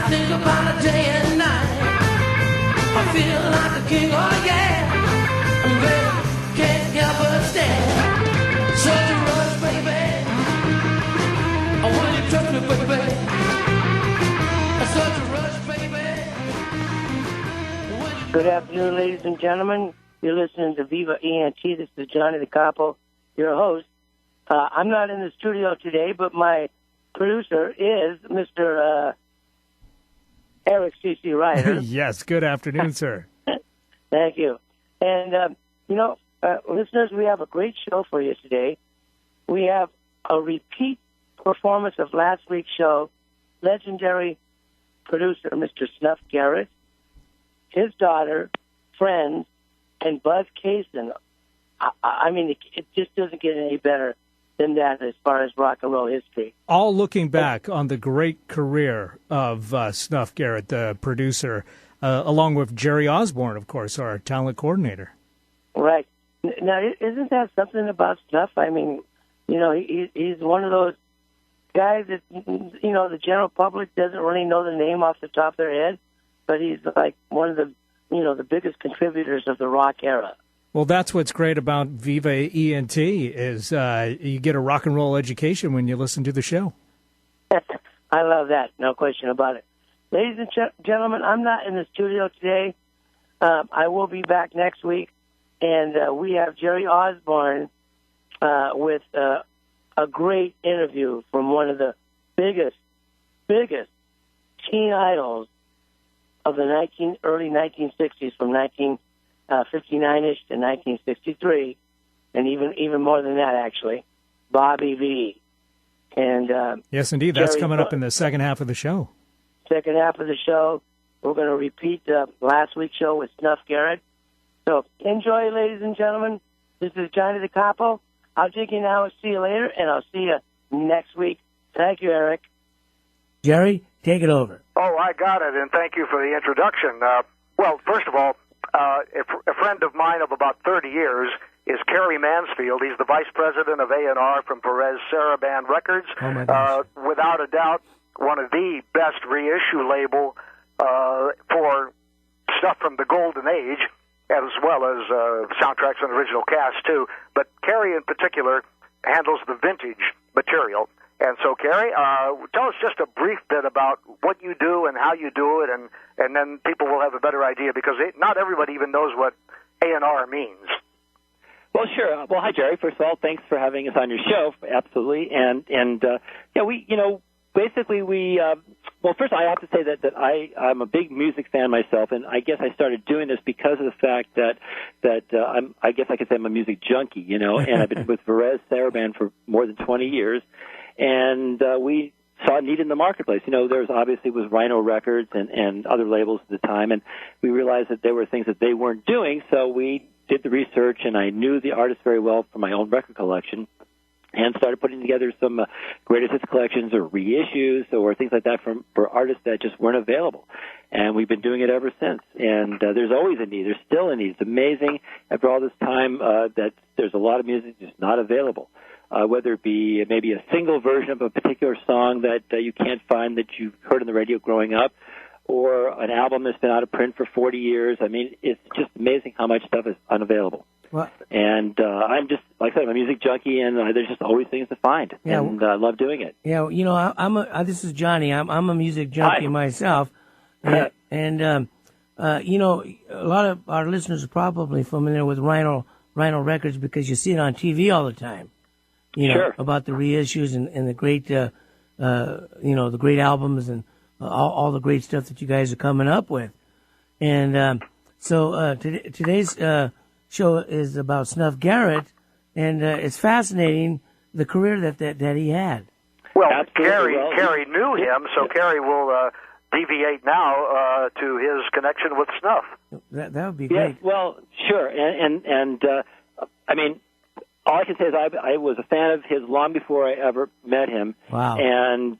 think about it day and night. I feel like a king, oh yeah. I'm ready, can't help but stand. Such a rush, baby. Oh, when you touch me, baby. Such a rush, baby. Good afternoon, ladies and gentlemen. You're listening to Viva ENT. This is Johnny the Capo, your host. I'm not in the studio today, but my producer is Mr. Eric C.C. Ryder. Yes, good afternoon, sir. Thank you. And, listeners, we have a great show for you today. We have a repeat performance of last week's show, legendary producer Mr. Snuff Garrett, his daughter, friends, and Buzz Cason. I mean, it just doesn't get any better than that as far as rock and roll history. All looking back on the great career of Snuff Garrett, the producer, along with Jerry Osborne, of course, our talent coordinator. Right. Now, isn't that something about Snuff? I mean, he's one of those guys that, the general public doesn't really know the name off the top of their head, but he's like one of the, the biggest contributors of the rock era. Well, that's what's great about Viva ENT is you get a rock and roll education when you listen to the show. I love that, no question about it. Ladies and gentlemen, I'm not in the studio today. I will be back next week, and we have Jerry Osborne with a great interview from one of the biggest teen idols of the early 1960s, from 1959-ish to 1963, and even more than that, actually, Bobby Vee. And yes, indeed, that's coming up in the second half of the show. Second half of the show, we're going to repeat last week's show with Snuff Garrett. So enjoy, ladies and gentlemen. This is Johnny the Capo. I'll take you now. See you later, and I'll see you next week. Thank you, Eric. Jerry, take it over. Oh, I got it, and thank you for the introduction. Well, first of all, a friend of mine of about 30 years is Cary Mansfield. He's the vice president of A&R from Varèse Sarabande Records. Oh, my gosh. Without a doubt, one of the best reissue label for stuff from the golden age, as well as soundtracks and original cast, too. But Cary, in particular, handles the vintage material. And so, Cary, tell us just a brief bit about what you do and how you do it, and then people will have a better idea, because not everybody even knows what A&R means. Well, sure. Well, hi, Jerry. First of all, thanks for having us on your show. Absolutely. And we, basically we, well, first I have to say that I'm a big music fan myself, and I guess I started doing this because of the fact that I guess I could say I'm a music junkie, and I've been with Varèse Sarabande for more than 20 years. And we saw a need in the marketplace. There's obviously was Rhino Records and other labels at the time, and we realized that there were things that they weren't doing, so we did the research, and I knew the artists very well from my own record collection, and started putting together some greatest hits collections or reissues or things like that for artists that just weren't available. And we've been doing it ever since. And there's always a need. There's still a need. It's amazing after all this time that there's a lot of music just not available. Whether it be maybe a single version of a particular song that you can't find that you've heard on the radio growing up, or an album that's been out of print for 40 years. I mean, it's just amazing how much stuff is unavailable. Well, and I'm just, like I said, I'm a music junkie, and there's just always things to find, and I love doing it. Yeah, this is Johnny. I'm a music junkie myself, and a lot of our listeners are probably familiar with Rhino Records because you see it on TV all the time. Sure. About the reissues and the great, the great albums and all the great stuff that you guys are coming up with. And so today's show is about Snuff Garrett, and it's fascinating the career that he had. Well, Cary knew him, so Cary will deviate now to his connection with Snuff. That would be great. Yeah, well, sure, and I mean, all I can say is I was a fan of his long before I ever met him. Wow. And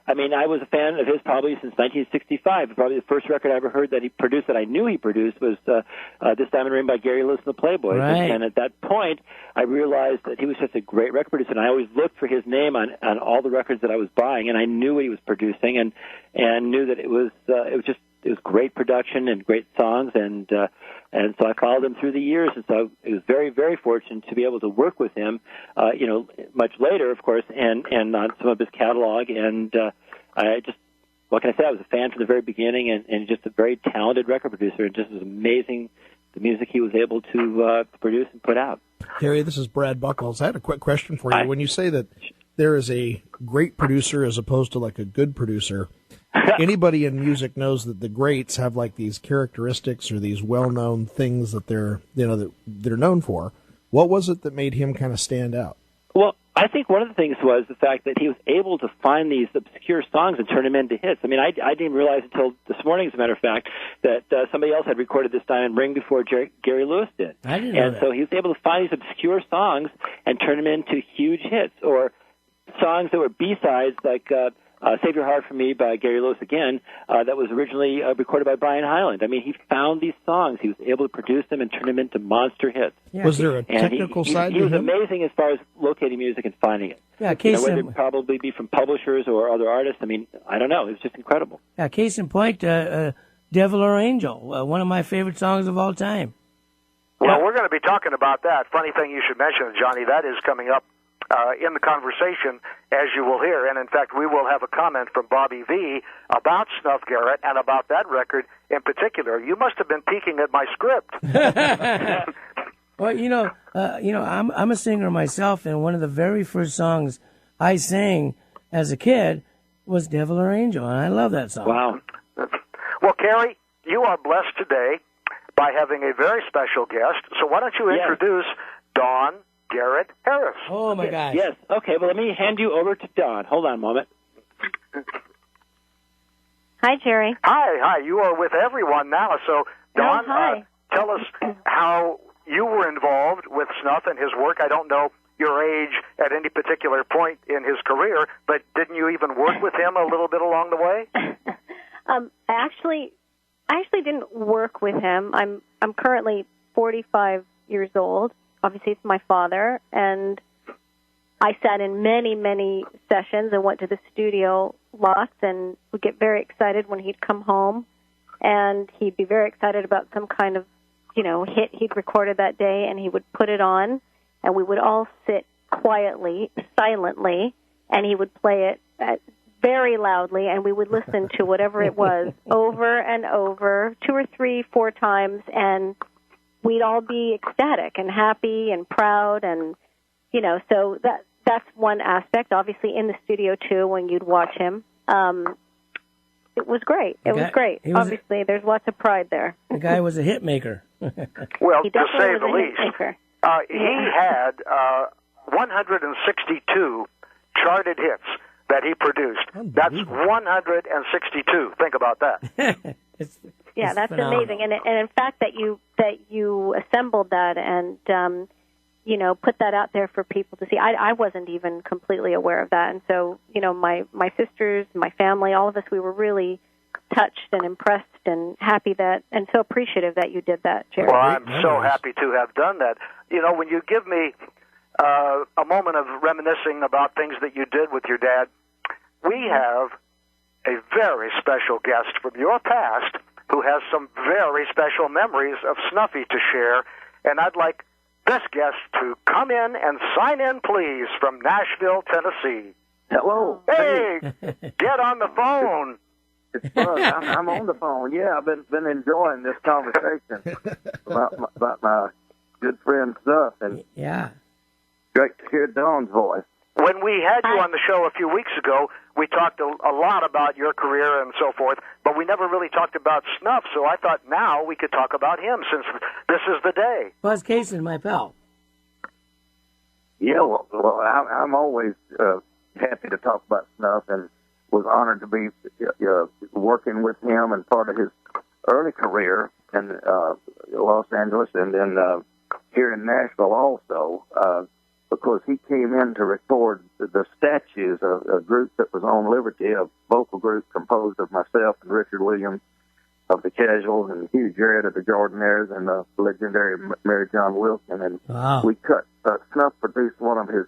I mean, I was a fan of his probably since 1965. Probably the first record I ever heard that he produced, that I knew he produced, was This Diamond Ring by Gary Lewis and the Playboys. Right. And at that point, I realized that he was just a great record producer, and I always looked for his name on all the records that I was buying, and I knew what he was producing, and knew that it was great production and great songs, and so I followed him through the years, and so I was very, very fortunate to be able to work with him, much later, of course, and on some of his catalog, and I just, what can I say, I was a fan from the very beginning, and just a very talented record producer, and just was amazing the music he was able to produce and put out. Cary, this is Brad Buckles. I had a quick question for you. Hi. When you say that there is a great producer as opposed to like a good producer, anybody in music knows that the greats have like these characteristics or these well-known things that they're known for. What was it that made him kind of stand out? Well, I think one of the things was the fact that he was able to find these obscure songs and turn them into hits. I mean, I didn't even realize until this morning, as a matter of fact, that somebody else had recorded This Diamond Ring before Gary Lewis did. I didn't know that. So he was able to find these obscure songs and turn them into huge hits, or songs that were B-sides, like Save Your Heart for Me by Gary Lewis again, that was originally recorded by Brian Hyland. I mean, he found these songs. He was able to produce them and turn them into monster hits. Yeah. Was there a And technical side he to was him? amazing as far as locating music and finding it. Yeah, case whether in, it probably be from publishers or other artists. I mean, I don't know. It was just incredible. yeah, case in point, Devil or Angel, one of my favorite songs of all time. Well, we're going to be talking about that. Funny thing you should mention, Johnny, that is coming up in the conversation, as you will hear. And, in fact, we will have a comment from Bobby Vee about Snuff Garrett and about that record in particular. You must have been peeking at my script. Well, I'm a singer myself, and one of the very first songs I sang as a kid was Devil or Angel, and I love that song. Wow. Well, Cary, you are blessed today by having a very special guest. So why don't you Yes. introduce Dawn Garrett Harris? Oh, my gosh. Yes. Okay, well, let me hand you over to Dawn. Hold on a moment. Hi, Jerry. Hi. You are with everyone now. So, Dawn, hi. tell us how you were involved with Snuff and his work. I don't know your age at any particular point in his career, but didn't you even work with him a little bit along the way? I actually didn't work with him. I'm currently 45 years old. Obviously, it's my father, and I sat in many, many sessions and went to the studio lots, and would get very excited when he'd come home, and he'd be very excited about some kind of, hit he'd recorded that day, and he would put it on, and we would all sit quietly, silently, and he would play it very loudly, and we would listen to whatever it was over and over, 2 or 3, 4 times, and we'd all be ecstatic and happy and proud, and so that's one aspect. Obviously, in the studio too, when you'd watch him, it was great. Obviously, there's lots of pride there. The guy was a hit maker. Well, He to definitely say was the a hit least, maker. he had 162 charted hits that he produced. That's 162. Think about that. Yeah, that's phenomenal. amazing, and in fact that you assembled that and put that out there for people to see. I wasn't even completely aware of that, and so my sisters, my family, all of us, we were really touched and impressed and happy and so appreciative that you did that, Jerry. Well, I'm so happy to have done that. When you give me a moment of reminiscing about things that you did with your dad, we have a very special guest from your past who has some very special memories of Snuffy to share, and I'd like this guest to come in and sign in, please, from Nashville, Tennessee. Hello. Hey, get on the phone. It's fun. I'm on the phone. Yeah, I've been enjoying this conversation about my good friend Snuff, and Yeah. great to hear Dawn's voice. When we had you on the show a few weeks ago, we talked a lot about your career and so forth, but we never really talked about Snuff, so I thought now we could talk about him since this is the day. Buzz Cason, my pal. Yeah, well I'm always happy to talk about Snuff, and was honored to be working with him and part of his early career in Los Angeles, and then here in Nashville also. because he came in to record the Statues, a group that was on Liberty, a vocal group composed of myself and Richard Williams of the Casuals and Hugh Jarrett of the Jordanaires and the legendary Mary John Wilson. And we cut, Snuff produced one of his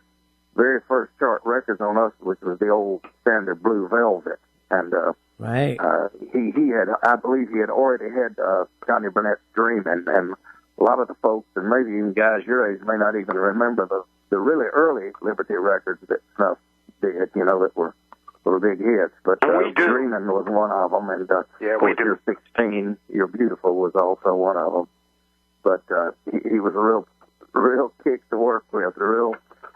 very first chart records on us, which was the old standard Blue Velvet. And he had, I believe he had already had Johnny Burnett's Dream, and a lot of the folks, and maybe even guys your age, may not even remember the really early Liberty records that Snuff did, you know, that were big hits. But Dreamin' was one of them, and You're 16, You're Beautiful was also one of them. But he was a real kick to work with.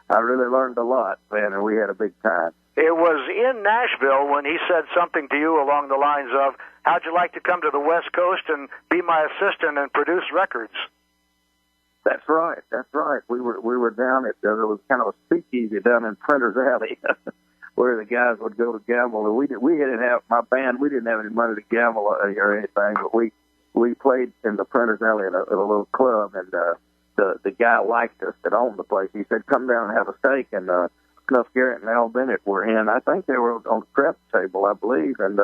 I really learned a lot, man, and we had a big time. It was in Nashville when he said something to you along the lines of, how'd you like to come to the West Coast and be my assistant and produce records? That's right. We were down at, there was kind of a speakeasy down in Printer's Alley where the guys would go to gamble. And we didn't have, my band, we didn't have any money to gamble or anything, but we played in the Printer's Alley at a little club, and the guy liked us that owned the place. He said, come down and have a steak, and Snuff Garrett and Al Bennett were in. I think they were on the prep table, I believe, and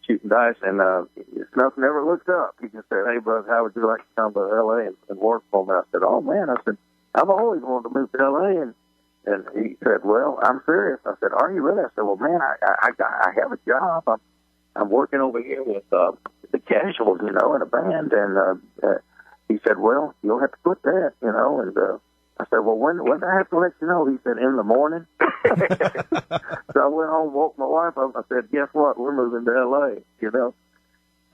shooting dice, and Snuff never looked up. He just said, hey, bud, how would you like to come to L.A. and work for me? I said, oh, man. I said, I've always wanted to move to L.A., and he said, well, I'm serious. I said, are you really? I said, well, man, I have a job. I'm working over here with the Casuals, you know, in a band, and he said, well, you'll have to put that, you know, and I said, well, when do I have to let you know? He said, in the morning. So I went home, woke my wife up, and I said, guess what? We're moving to L.A., you know.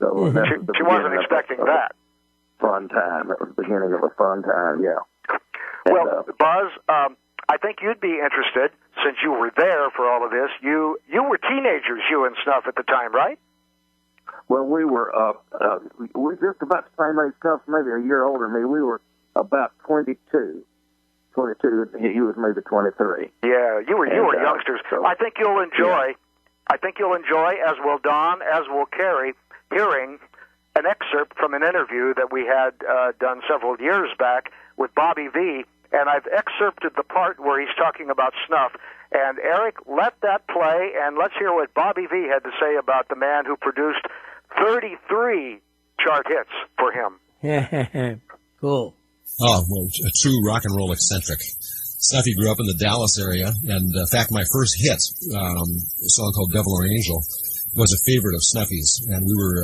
So she wasn't expecting that. Fun time. It was the beginning of a fun time, yeah. Well, Buzz, I think you'd be interested, since you were there for all of this. You were teenagers, you and Snuff, at the time, right? Well, we were just about the same age. Snuff, maybe a year older than me. We were about 22. He was maybe 23. Yeah, you were youngsters. So, I think you'll enjoy. Yeah. I think you'll enjoy, as will Dawn, as will Cary, hearing an excerpt from an interview that we had done several years back with Bobby Vee, and I've excerpted the part where he's talking about Snuff. And Eric, let that play, and let's hear what Bobby Vee had to say about the man who produced 33 chart hits for him. Cool. Oh, well, a true rock and roll eccentric. Snuffy grew up in the Dallas area, and in fact, my first hit, a song called Devil or Angel, was a favorite of Snuffy's, and we were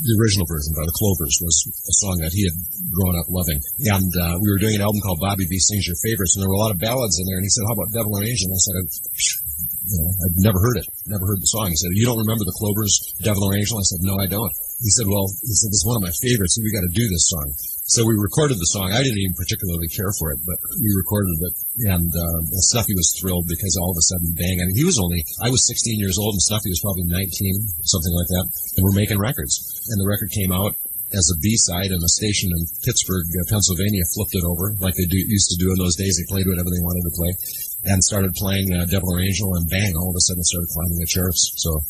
the original version by the Clovers was a song that he had grown up loving. And we were doing an album called Bobby Vee Sings Your Favorites, and there were a lot of ballads in there, and he said, how about Devil or Angel? And I said, I've never heard it, never heard the song. He said, you don't remember the Clovers, Devil or Angel? I said, no, I don't. He said, this is one of my favorites, so we got to do this song. So we recorded the song. I didn't even particularly care for it, but we recorded it, and Snuffy was thrilled because all of a sudden, bang, I mean, I was 16 years old, and Snuffy was probably 19, something like that, and we're making records. And the record came out as a B-side, and a station in Pittsburgh, Pennsylvania flipped it over, like they used to do in those days. They played whatever they wanted to play, and started playing Devil or Angel, and bang, all of a sudden it started climbing the charts. So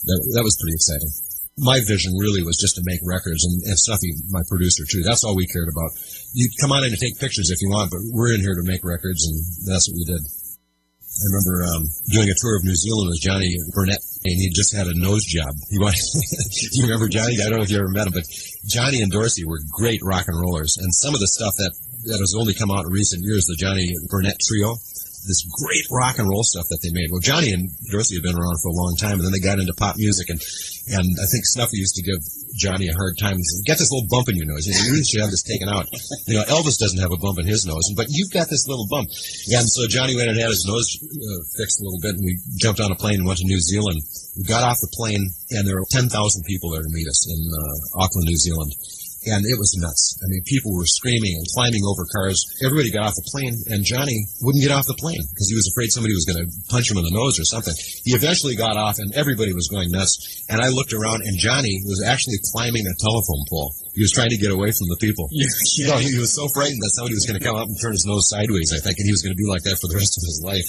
that was pretty exciting. My vision really was just to make records, and Snuffy, my producer, too. That's all we cared about. You come on in and take pictures if you want, but we're in here to make records, and that's what we did. I remember doing a tour of New Zealand with Johnny Burnett, and he just had a nose job. Do you remember Johnny? I don't know if you ever met him, but Johnny and Dorsey were great rock and rollers, and some of the stuff that has only come out in recent years, the Johnny Burnett Trio, this great rock and roll stuff that they made. Well, Johnny and Dorsey had been around for a long time, and then they got into pop music, and I think Snuffy used to give Johnny a hard time. He said, get this little bump in your nose. You really should have this taken out. You know, Elvis doesn't have a bump in his nose, but you've got this little bump. And so Johnny went and had his nose fixed a little bit, and we jumped on a plane and went to New Zealand. We got off the plane, and there were 10,000 people there to meet us in Auckland, New Zealand. And it was nuts. I mean, people were screaming and climbing over cars. Everybody got off the plane, and Johnny wouldn't get off the plane because he was afraid somebody was going to punch him in the nose or something. He eventually got off, and everybody was going nuts. And I looked around, and Johnny was actually climbing a telephone pole. He was trying to get away from the people. Yeah. You know, he was so frightened that somebody was going to come up and turn his nose sideways, I think, and he was going to be like that for the rest of his life.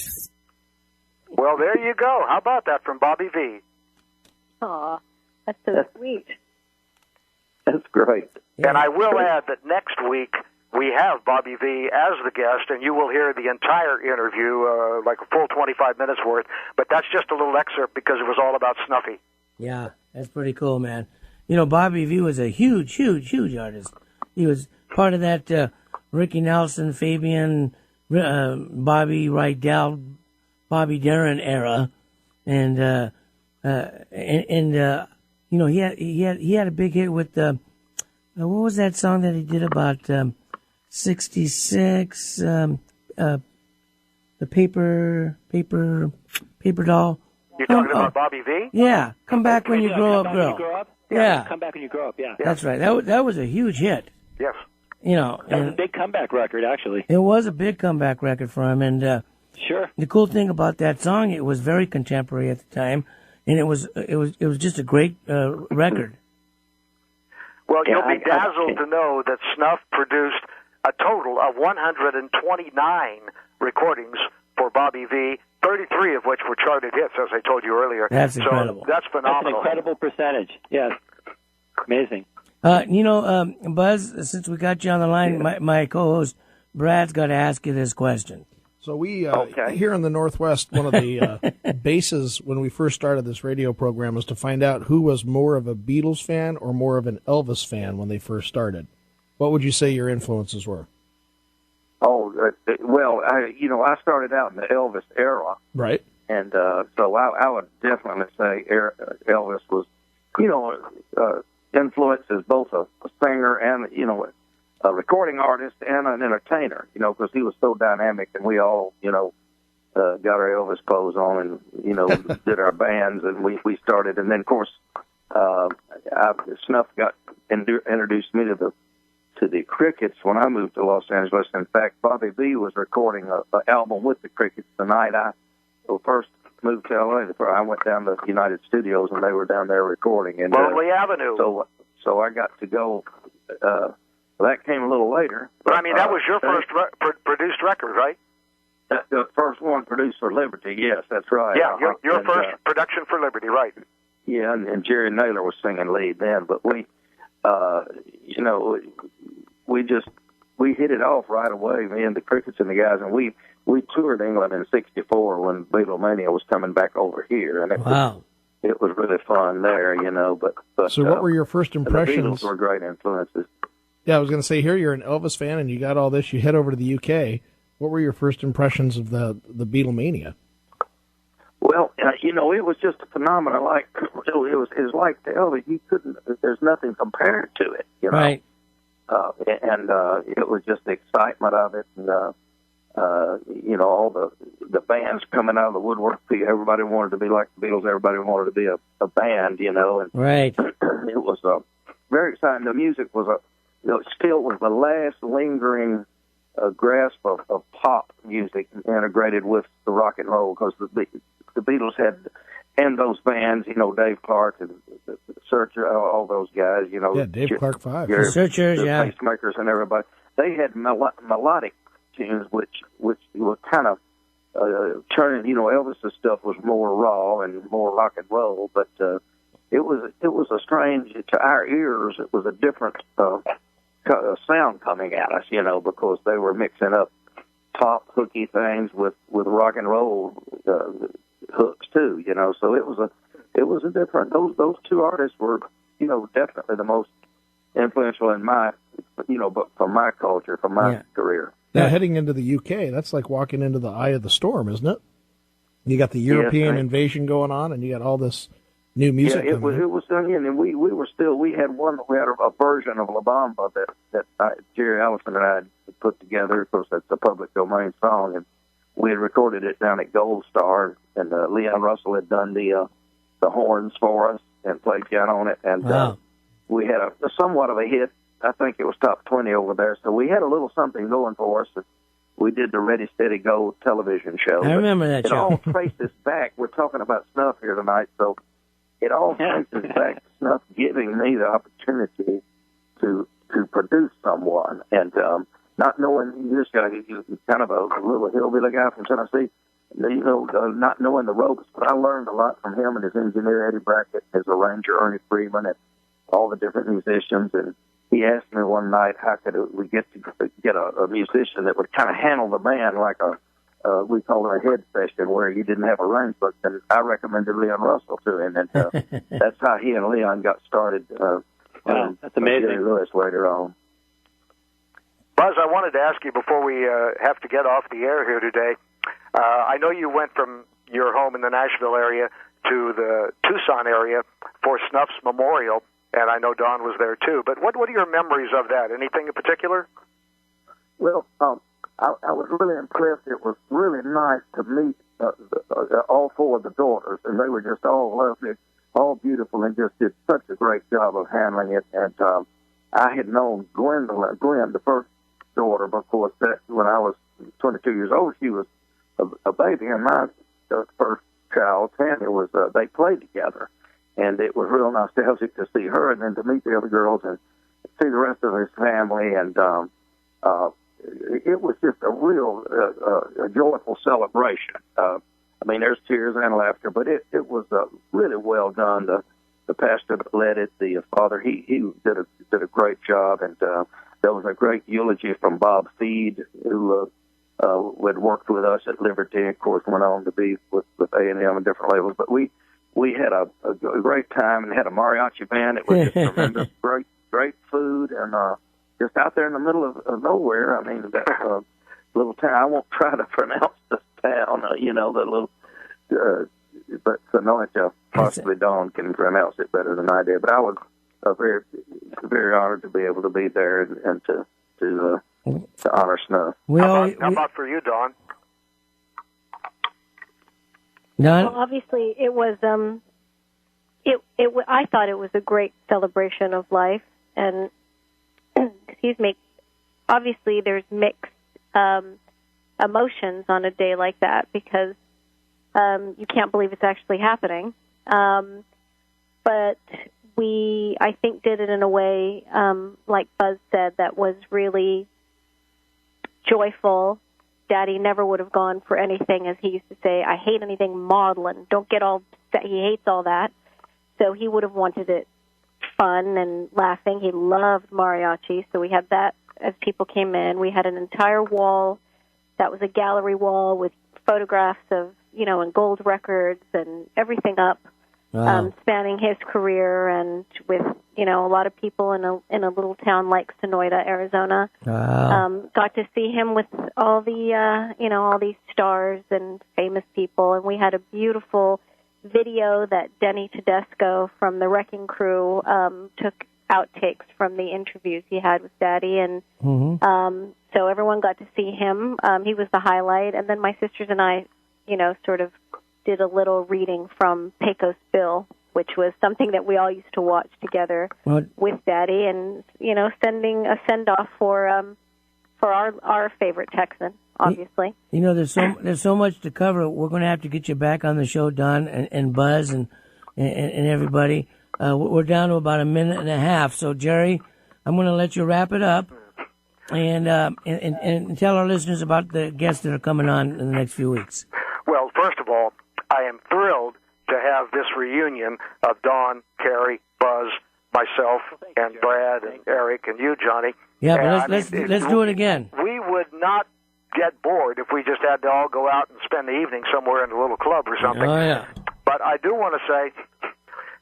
Well, there you go. How about that from Bobby Vee? Aw, that's so sweet. That's great. And I will add that next week we have Bobby Vee as the guest, and you will hear the entire interview, like a full 25 minutes worth. But that's just a little excerpt because it was all about Snuffy. Yeah, that's pretty cool, man. You know, Bobby Vee was a huge, huge, huge artist. He was part of that Ricky Nelson, Fabian, Bobby Rydell, Bobby Darin era, and you know, he had a big hit with what was that song that he did about 66? The paper doll. You're talking about Bobby Vee? Yeah, Come Back When You Grow Up, Girl. Yeah, Come Back When You Grow Up. Yeah, that's right. That was a huge hit. Yes. You know, that was a big comeback record, actually. It was a big comeback record for him, and sure. The cool thing about that song, it was very contemporary at the time, and it was just a great record. Well, you'll be dazzled to know that Snuff produced a total of 129 recordings for Bobby Vee, 33 of which were charted hits, as I told you earlier. That's incredible. So that's phenomenal. That's an incredible percentage. Yes. Amazing. You know, Buzz, since we got you on the line, my co-host Brad's got to ask you this question. So we, here in the Northwest, one of the bases when we first started this radio program was to find out who was more of a Beatles fan or more of an Elvis fan when they first started. What would you say your influences were? Oh, well, I started out in the Elvis era. Right. And so I would definitely say Elvis was, influenced as both a singer and, a recording artist and an entertainer, because he was so dynamic, and we all, got our Elvis clothes on and, did our bands, and we started. And then, of course, Snuff got introduced me to the Crickets when I moved to Los Angeles. In fact, Bobby Vee was recording an album with the Crickets the night I first moved to L.A. I went down to United Studios, and they were down there recording. And Lonely Avenue. So I got to go. That came a little later. But I mean, that was your first produced record, right? The first one produced for Liberty. Yes, that's right. Yeah, your first production for Liberty, right? Yeah, and Jerry Naylor was singing lead then. But we hit it off right away, me and the Crickets and the guys, and we toured England in '64 when Beatlemania was coming back over here, and it was really fun there, But so, what were your first impressions? The Beatles were great influences. Yeah, I was going to say, here you're an Elvis fan, and you got all this. You head over to the UK. What were your first impressions of the Beatlemania? Well, it was just a phenomenon. Like it was like the Elvis. You couldn't. There's nothing compared to it. Right. And it was just the excitement of it, and all the bands coming out of the woodwork. Everybody wanted to be like the Beatles. Everybody wanted to be a band, And right. It was very exciting. The music was still was the last lingering grasp of pop music integrated with the rock and roll, because the Beatles had, and those bands, Dave Clark and the Searchers, all those guys, Yeah, Dave Clark 5. The Searchers, the yeah. Pacemakers and everybody. They had melodic tunes, which were kind of turning. Elvis's stuff was more raw and more rock and roll, but it was a strange, to our ears, it was a different sound coming at us, because they were mixing up pop hooky things with rock and roll hooks too, So it was a different. Those two artists were, definitely the most influential in my, but for my culture, for my career. Now, heading into the UK, that's like walking into the eye of the storm, isn't it? You got the European invasion going on, and you got all this new music. Yeah, it was done in, and we had a version of La Bamba that Jerry Allison and I had put together. Of course, that's a public domain song, and we had recorded it down at Gold Star, and Leon Russell had done the horns for us and played piano on it, and we had a somewhat of a hit. I think it was top 20 over there, so we had a little something going for us. We did the Ready, Steady, Go television show. I remember that show. It all traces back. We're talking about Snuff here tonight, so it all traces back to Snuff giving me the opportunity to produce someone. And not knowing this guy, he's kind of a little hillbilly guy from Tennessee, not knowing the ropes, but I learned a lot from him and his engineer, Eddie Brackett, his arranger, Ernie Freeman, and all the different musicians. And he asked me one night how could we get a musician that would kind of handle the band like we call it a head session where he didn't have a range book. And I recommended Leon Russell to him, and that's how he and Leon got started. Wow, that's amazing. Jerry Lewis later on. Buzz, I wanted to ask you before we have to get off the air here today. I know you went from your home in the Nashville area to the Tucson area for Snuff's memorial, and I know Dawn was there too. But what are your memories of that? Anything in particular? Well, I was really impressed. It was really nice to meet all four of the daughters, and they were just all lovely, all beautiful, and just did such a great job of handling it. And I had known Gwen, the first daughter, but of course, that when I was 22 years old, she was a baby, and my first child, Tammy, was they played together, and it was real nostalgic to see her, and then to meet the other girls and see the rest of his family, and it was just a real a joyful celebration. I mean, there's tears and laughter, but it was really well done. The pastor that led it, the father, he did a great job, and there was a great eulogy from Bob Vee, who had worked with us at Liberty, of course, went on to be with A&M and different labels. But we had a great time and had a mariachi band. It was just tremendous, great food, and just out there in the middle of nowhere. I mean, that little town. I won't try to pronounce this town, the little. But Sonoita, possibly Dawn can pronounce it better than I did. But I was very, very honored to be able to be there and to honor Snuff. How about for you, Dawn? Well, obviously, it was. I thought it was a great celebration of life, and excuse me. Obviously, there's mixed emotions on a day like that because you can't believe it's actually happening. But we, I think, did it in a way, like Buzz said, that was really joyful. Daddy never would have gone for anything, as he used to say, I hate anything maudlin. Don't get all upset. He hates all that. So he would have wanted it fun and laughing. He loved mariachi, so we had that as people came in. We had an entire wall that was a gallery wall with photographs of, and gold records and everything up. Wow. Spanning his career, and with a lot of people in a little town like Sonoita, Arizona. Wow. Got to see him with all the all these stars and famous people, and we had a beautiful video that Denny Tedesco from the Wrecking Crew took outtakes from the interviews he had with Daddy, and so everyone got to see him. He was the highlight, and then my sisters and I, sort of did a little reading from Pecos Bill, which was something that we all used to watch together with Daddy, and sending a send off for our favorite Texan, obviously. There's so much to cover. We're going to have to get you back on the show, Don and Buzz and everybody. We're down to about a minute and a half, so Jerry, I'm going to let you wrap it up and tell our listeners about the guests that are coming on in the next few weeks. Well, first of all, I am thrilled to have this reunion of Dawn, Cary, Buzz, myself, and Brad, and Eric, and you, Johnny. Yeah, but let's do it again. We would not get bored if we just had to all go out and spend the evening somewhere in a little club or something. Oh, yeah. But I do want to say,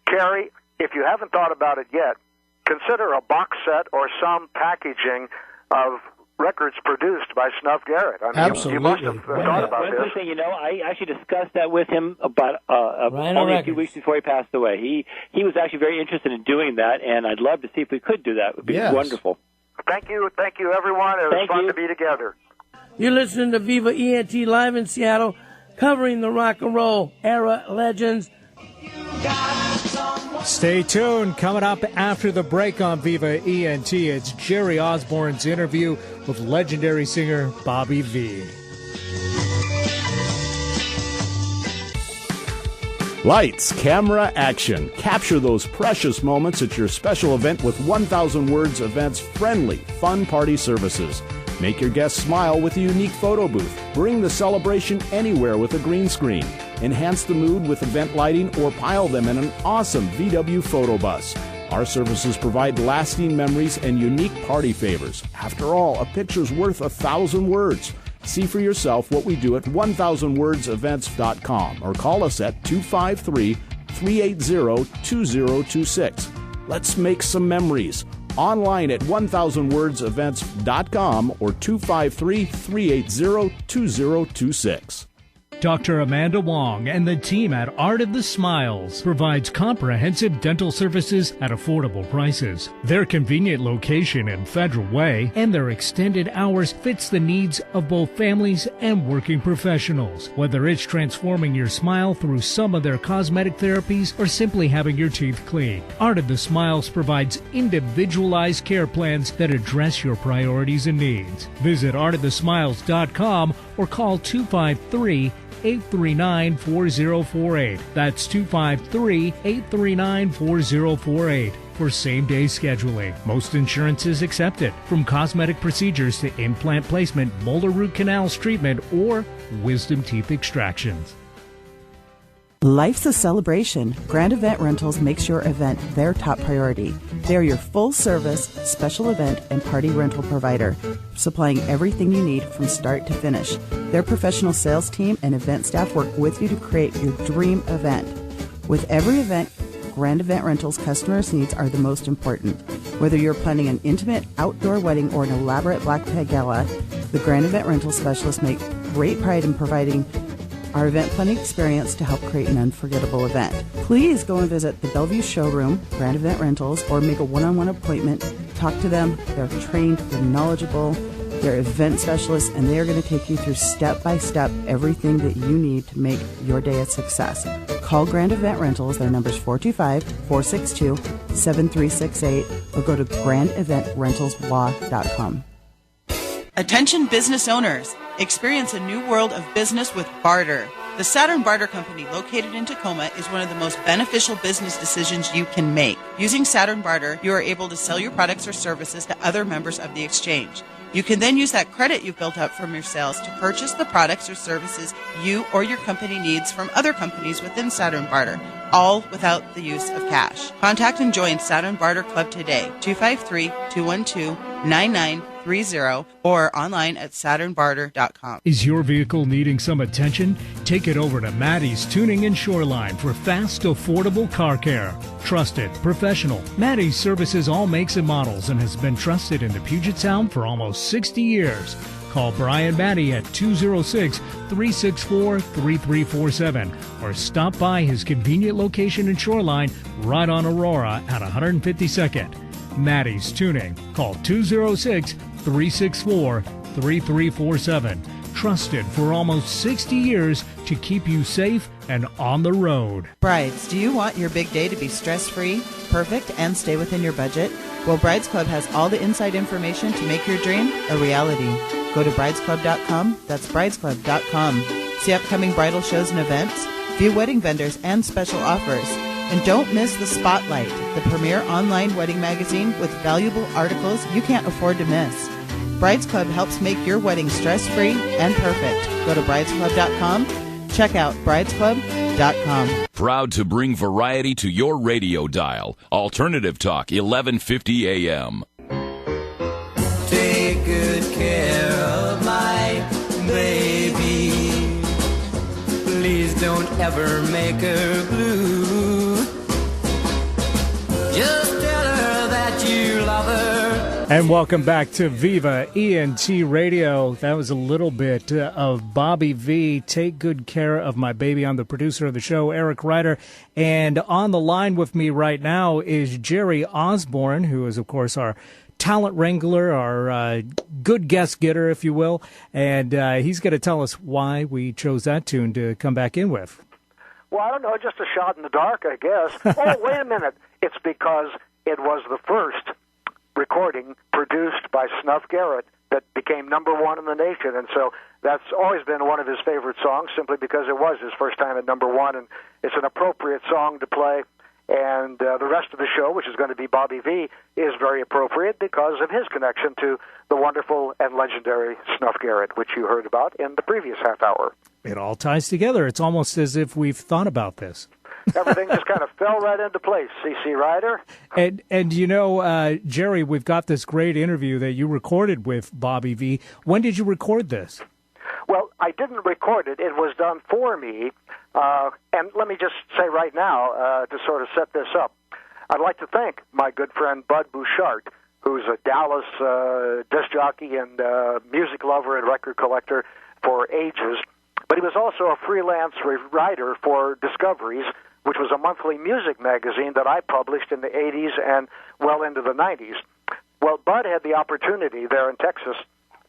Cary, if you haven't thought about it yet, consider a box set or some packaging of records produced by Snuff Garrett. I mean, absolutely. You must have thought about this. Thing, I actually discussed that with him about only a few weeks before he passed away. He was actually very interested in doing that, and I'd love to see if we could do that. It would be wonderful. Thank you, everyone. It was fun to be together. You're listening to Viva ENT live in Seattle, covering the rock and roll era legends. Stay tuned. Coming up after the break on Viva ENT, it's Jerry Osborne's interview with legendary singer Bobby Vee. Lights, camera, action. Capture those precious moments at your special event with 1,000 Words Events friendly, fun party services. Make your guests smile with a unique photo booth. Bring the celebration anywhere with a green screen. Enhance the mood with event lighting or pile them in an awesome VW photo bus. Our services provide lasting memories and unique party favors. After all, a picture's worth 1,000 words. See for yourself what we do at 1000wordsevents.com or call us at 253-380-2026. Let's make some memories. Online at 1000wordsevents.com or 253-380-2026. Dr. Amanda Wong and the team at Art of the Smiles provides comprehensive dental services at affordable prices. Their convenient location in Federal Way and their extended hours fits the needs of both families and working professionals. Whether it's transforming your smile through some of their cosmetic therapies or simply having your teeth cleaned, Art of the Smiles provides individualized care plans that address your priorities and needs. Visit artofthesmiles.com or call 253-839-4048. That's 253-839-4048 for same-day scheduling. Most insurance is accepted, from cosmetic procedures to implant placement, molar root canals treatment, or wisdom teeth extractions. Life's a celebration. Grand Event Rentals makes your event their top priority. They are your full-service, special event, and party rental provider, supplying everything you need from start to finish. Their professional sales team and event staff work with you to create your dream event. With every event, Grand Event Rentals customers' needs are the most important. Whether you're planning an intimate outdoor wedding or an elaborate black tie gala, the Grand Event Rentals specialists make great pride in providing our event planning experience to help create an unforgettable event. Please go and visit the Bellevue Showroom, Grand Event Rentals, or make a one-on-one appointment. Talk to them. They're trained, they're knowledgeable, they're event specialists, and they are going to take you through step-by-step everything that you need to make your day a success. Call Grand Event Rentals. Their number is 425-462-7368, or go to grandeventrentalslaw.com. Attention business owners. Experience a new world of business with Barter. The Saturn Barter Company, located in Tacoma, is one of the most beneficial business decisions you can make. Using Saturn Barter, you are able to sell your products or services to other members of the exchange. You can then use that credit you've built up from your sales to purchase the products or services you or your company needs from other companies within Saturn Barter, all without the use of cash. Contact and join Saturn Barter Club today, 253-212-9930, or online at SaturnBarter.com. Is your vehicle needing some attention? Take it over to Maddie's Tuning and Shoreline for fast, affordable car care. Trusted, professional. Maddie's services all makes and models and has been trusted in the Puget Sound for almost 60 years. Call Brian Maddie at 206-364-3347 or stop by his convenient location in Shoreline right on Aurora at 152nd. Maddie's Tuning. Call 206-364-3347. Trusted for almost 60 years to keep you safe and on the road. Brides, do you want your big day to be stress-free, perfect, and stay within your budget? Well, Brides Club has all the inside information to make your dream a reality. Go to bridesclub.com. That's bridesclub.com. See upcoming bridal shows and events, view wedding vendors and special offers. And don't miss The Spotlight, the premier online wedding magazine with valuable articles you can't afford to miss. Brides Club helps make your wedding stress-free and perfect. Go to bridesclub.com. Check out bridesclub.com. Proud to bring variety to your radio dial. Alternative Talk, 1150 AM. Take good care of my baby. Please don't ever make her blue. Just tell her that you love her. And welcome back to Viva ENT Radio. That was a little bit of Bobby Vee, Take Good Care of My Baby. I'm the producer of the show, Eric Ryder. And on the line with me right now is Jerry Osborne, who is, of course, our talent wrangler, our good guest getter, if you will. And he's going to tell us why we chose that tune to come back in with. Well, I don't know, just a shot in the dark, I guess. Oh, wait a minute. It's because it was the first recording produced by Snuff Garrett that became #1 in the nation, and so that's always been one of his favorite songs, simply because it was his first time at #1, and it's an appropriate song to play. And the rest of the show, which is going to be Bobby Vee, is very appropriate because of his connection to the wonderful and legendary Snuff Garrett, which you heard about in the previous half hour. It all ties together. It's almost as if we've thought about this. everything just kind of fell right into place, CC Ryder. And you know, Jerry, we've got this great interview that you recorded with Bobby Vee. When did you record this? Well, I didn't record it. It was done for me. And let me just say right now, to sort of set this up, I'd like to thank my good friend Bud Bouchard, who's a Dallas disc jockey and music lover and record collector for ages. But he was also a freelance writer for Discoveries, which was a monthly music magazine that I published in the 80s and well into the 90s. Well, Bud had the opportunity there in Texas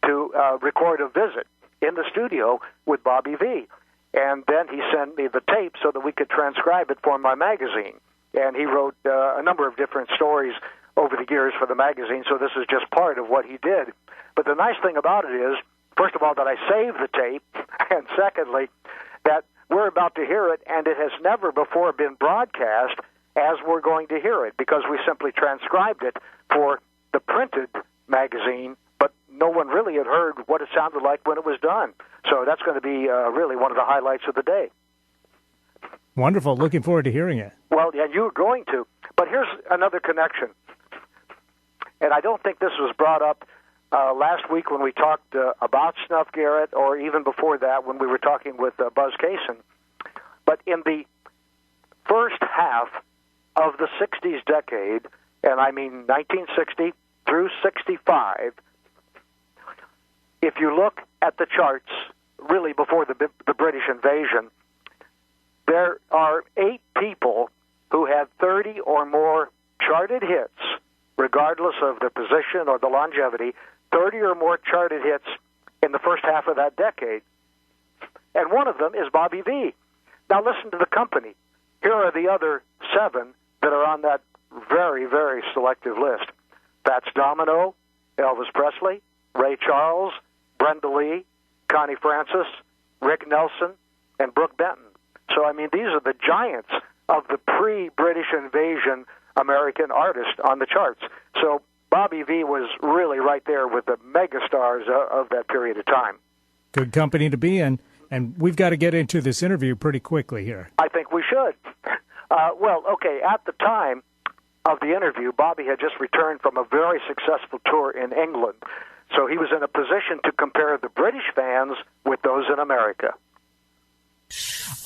to record a visit in the studio with Bobby Vee. And then he sent me the tape so that we could transcribe it for my magazine. And he wrote a number of different stories over the years for the magazine, so this is just part of what he did. But the nice thing about it is, first of all, that I saved the tape, and secondly, that we're about to hear it, and it has never before been broadcast as we're going to hear it, because we simply transcribed it for the printed magazine, but no one really had heard what it sounded like when it was done. So that's going to be really one of the highlights of the day. Wonderful. Looking forward to hearing it. Well, yeah, you're going to. But here's another connection. And I don't think this was brought up last week when we talked about Snuff Garrett, or even before that when we were talking with Buzz Cason. But in the first half of the 60s decade, and I mean 1960 through 65, if you look at the charts, really before the British invasion, there are 8 people who had 30 or more charted hits, regardless of their position or the longevity, 30 or more charted hits in the first half of that decade. And one of them is Bobby Vee. Now listen to the company. Here are the other 7 that are on that very, very selective list. That's Domino, Elvis Presley, Ray Charles, Brenda Lee, Connie Francis, Rick Nelson, and Brooke Benton. So, I mean, these are the giants of the pre-British invasion American artist on the charts. So Bobby Vee was really right there with the megastars of that period of time. Good company to be in. And we've got to get into this interview pretty quickly here. I think we should. Well, okay, at the time of the interview, Bobby had just returned from a very successful tour in England. So he was in a position to compare the British fans with those in America.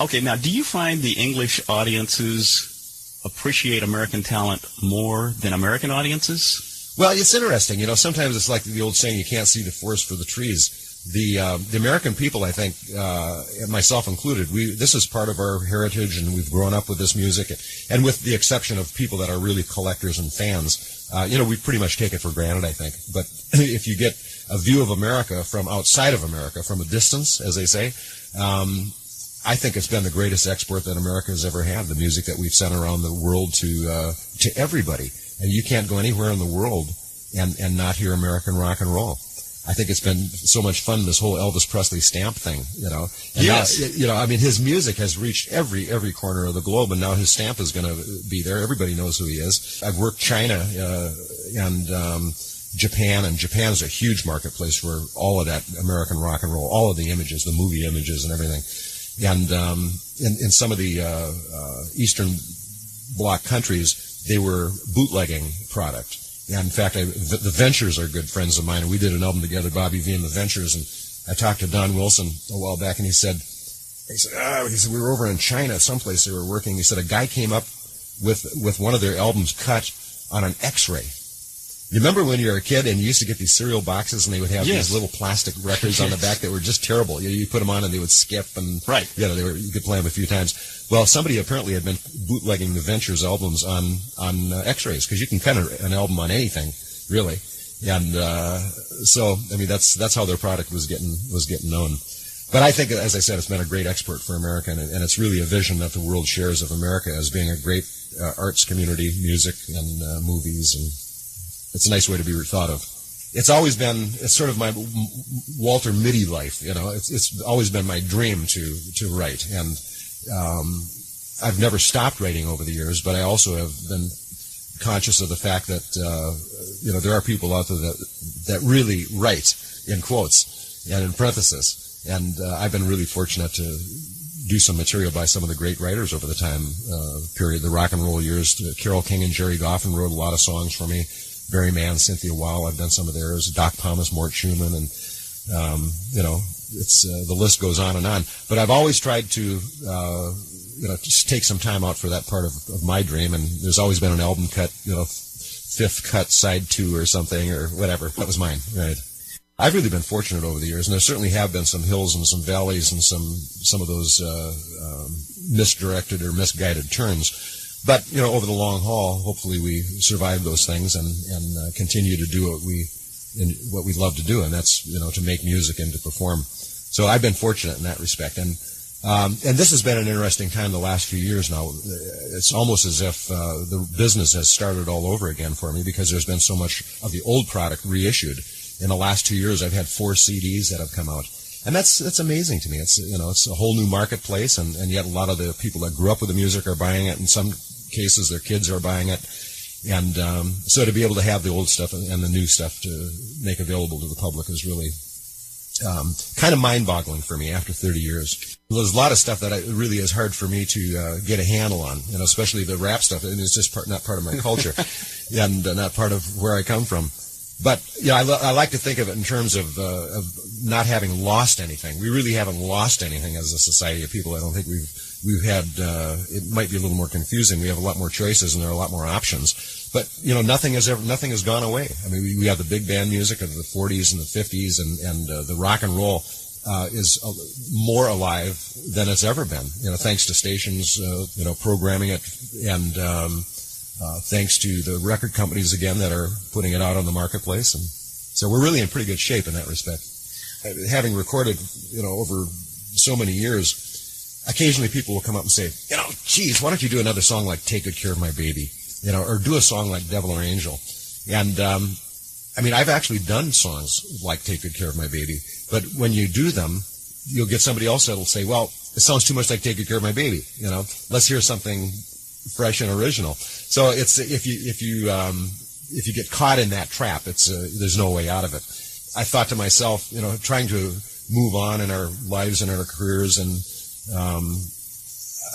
Okay, now, do you find the English audiences appreciate American talent more than American audiences? Well, it's interesting. You know, sometimes it's like the old saying, you can't see the forest for the trees. The American people, I think, myself included, this is part of our heritage, and we've grown up with this music. And with the exception of people that are really collectors and fans, we pretty much take it for granted, I think. But if you get a view of America from outside of America, from a distance, as they say, I think it's been the greatest export that America has ever had, the music that we've sent around the world to everybody. And you can't go anywhere in the world and not hear American rock and roll. I think it's been so much fun, this whole Elvis Presley stamp thing, you know. And yes. Now, I mean, his music has reached every corner of the globe, and now his stamp is going to be there. Everybody knows who he is. I've worked China and Japan, and Japan is a huge marketplace for all of that American rock and roll, all of the images, the movie images and everything. And in some of the Eastern Bloc countries, they were bootlegging product. And in fact, the Ventures are good friends of mine, and we did an album together, Bobby Vee and the Ventures. And I talked to Don Wilson a while back, and he said we were over in China, someplace they were working. He said a guy came up with one of their albums cut on an X-ray. You remember when you were a kid and you used to get these cereal boxes, and they would have these little plastic records on the back that were just terrible. You put them on and they would skip, and you could play them a few times. Well, somebody apparently had been bootlegging the Ventures albums on X-rays, because you can cut an album on anything, really. And so, I mean, that's how their product was getting known. But I think, as I said, it's been a great export for America, and it's really a vision that the world shares of America as being a great arts community, music and movies, and it's a nice way to be thought of. It's always been, it's sort of my Walter Mitty life, you know. It's always been my dream to write, and I've never stopped writing over the years, but I also have been conscious of the fact that, there are people out there that really write in quotes and in parentheses, and I've been really fortunate to do some material by some of the great writers over the time period, the rock and roll years. Carole King and Jerry Goffin wrote a lot of songs for me. Barry Mann, Cynthia Weil, I've done some of theirs. Doc Pomus, Mort Schumann, and it's the list goes on and on. But I've always tried to just take some time out for that part of my dream. And there's always been an album cut, fifth cut, side 2 or something or whatever. That was mine, right? I've really been fortunate over the years, and there certainly have been some hills and some valleys and some of those misdirected or misguided turns. But over the long haul, hopefully we survive those things and continue to do what we love to do, and that's to make music and to perform. So I've been fortunate in that respect, and this has been an interesting time the last few years now. It's almost as if the business has started all over again for me, because there's been so much of the old product reissued. In the last 2 years, I've had 4 CDs that have come out, and that's amazing to me. It's it's a whole new marketplace, and yet a lot of the people that grew up with the music are buying it. In some cases, their kids are buying it, and so to be able to have the old stuff and the new stuff to make available to the public is really kind of mind-boggling for me after 30 years. There's a lot of stuff that really is hard for me to get a handle on, especially the rap stuff. And it's just not part of my culture and not part of where I come from. But I like to think of it in terms of not having lost anything. We really haven't lost anything as a society of people. I don't think we've had. It might be a little more confusing. We have a lot more choices and there are a lot more options. But nothing has gone away. I mean, we have the big band music of the 40s and the 50s, and the rock and roll is more alive than it's ever been. Thanks to stations, programming it, and thanks to the record companies again that are putting it out on the marketplace, and so we're really in pretty good shape in that respect. Having recorded, over so many years, occasionally people will come up and say, geez, why don't you do another song like "Take Good Care of My Baby," or do a song like "Devil or Angel," and I've actually done songs like "Take Good Care of My Baby," but when you do them, you'll get somebody else that'll say, well, it sounds too much like "Take Good Care of My Baby," let's hear something fresh and original. So it's if you get caught in that trap, there's no way out of it. I thought to myself, trying to move on in our lives and in our careers, and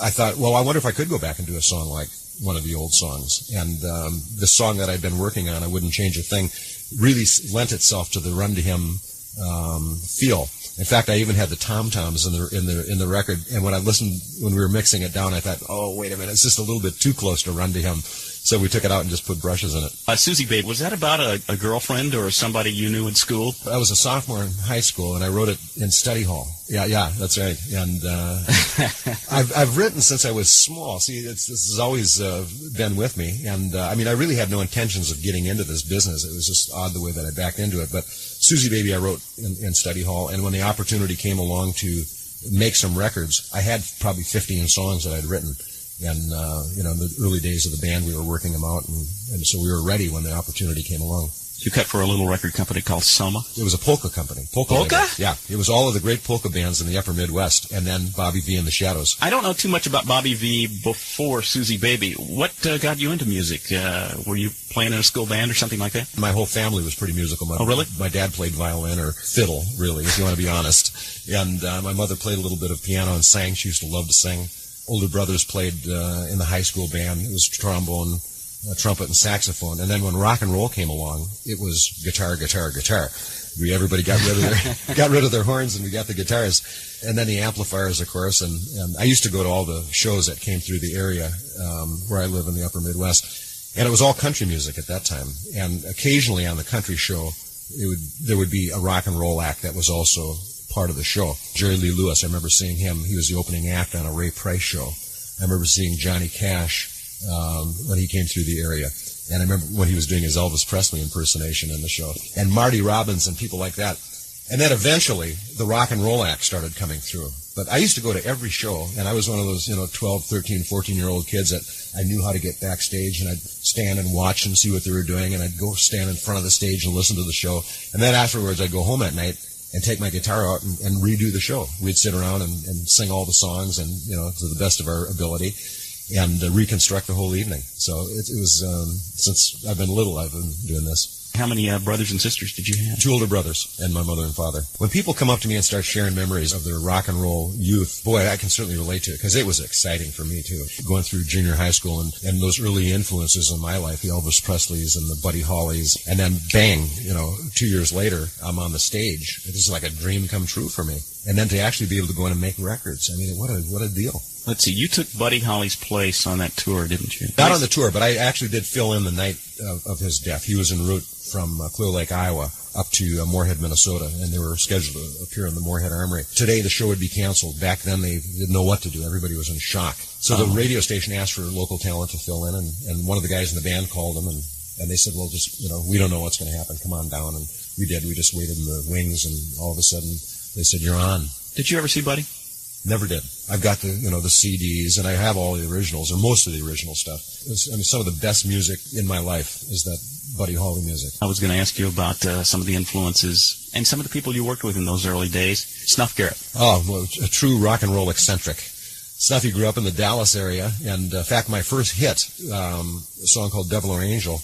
I thought, well, I wonder if I could go back and do a song like one of the old songs. And the song that I'd been working on, I Wouldn't Change a Thing, really lent itself to the Run to Him feel. In fact, I even had the tom-toms in the record, and when we were mixing it down, I thought, oh, wait a minute, it's just a little bit too close to Run to Him. So we took it out and just put brushes in it. Susie Babe, was that about a girlfriend or somebody you knew in school? I was a sophomore in high school, and I wrote it in study hall. Yeah, that's right. And I've written since I was small. See, this has always been with me. And I really had no intentions of getting into this business. It was just odd the way that I backed into it. But Susie Baby I wrote in study hall, and when the opportunity came along to make some records, I had probably 15 songs that I'd written. And, in the early days of the band, we were working them out, and so we were ready when the opportunity came along. You cut for a little record company called Soma? It was a polka company. Polka? Yeah. It was all of the great polka bands in the upper Midwest, and then Bobby Vee and the Shadows. I don't know too much about Bobby Vee before Susie Baby. What got you into music? Were you playing in a school band or something like that? My whole family was pretty musical. Oh, really? My dad played violin, or fiddle, really, if you want to be honest. And my mother played a little bit of piano and sang. She used to love to sing. Older brothers played in the high school band. It was trombone, trumpet, and saxophone. And then when rock and roll came along, it was guitar. Everybody got rid of their horns, and we got the guitars, and then the amplifiers, of course. And I used to go to all the shows that came through the area where I live in the upper Midwest, and it was all country music at that time. And occasionally on the country show, there would be a rock and roll act that was also part of the show. Jerry Lee Lewis, I remember seeing him. He was the opening act on a Ray Price show. I remember seeing Johnny Cash when he came through the area. And I remember when he was doing his Elvis Presley impersonation in the show. And Marty Robbins and people like that. And then eventually, the rock and roll act started coming through. But I used to go to every show, and I was one of those, 12, 13, 14-year-old kids that I knew how to get backstage, and I'd stand and watch and see what they were doing, and I'd go stand in front of the stage and listen to the show. And then afterwards, I'd go home at night and take my guitar out and redo the show. We'd sit around and sing all the songs, and to the best of our ability, and reconstruct the whole evening. So it was since I've been little, I've been doing this. How many brothers and sisters did you have? 2 older brothers and my mother and father. When people come up to me and start sharing memories of their rock and roll youth, boy, I can certainly relate to it, because it was exciting for me, too. Going through junior high school and those early influences in my life, the Elvis Presleys and the Buddy Hollys, and then bang, 2 years later, I'm on the stage. This is like a dream come true for me. And then to actually be able to go in and make records, I mean, what a deal. Let's see, you took Buddy Holly's place on that tour, didn't you? Not on the tour, but I actually did fill in the night of his death. He was en route from Clear Lake, Iowa, up to Moorhead, Minnesota, and they were scheduled to appear in the Moorhead Armory. Today, the show would be canceled. Back then, they didn't know what to do. Everybody was in shock. So the radio station asked for local talent to fill in, and one of the guys in the band called them, and they said, well, just, we don't know what's going to happen. Come on down. And we did. We just waited in the wings, and all of a sudden, they said, you're on. Did you ever see Buddy? Never did. I've got the CDs, and I have all the originals, or most of the original stuff. Some of the best music in my life is that Buddy Holly music. I was going to ask you about some of the influences and some of the people you worked with in those early days. Snuff Garrett. Oh, well, a true rock and roll eccentric. Snuffy grew up in the Dallas area, and in fact, my first hit, a song called Devil or Angel,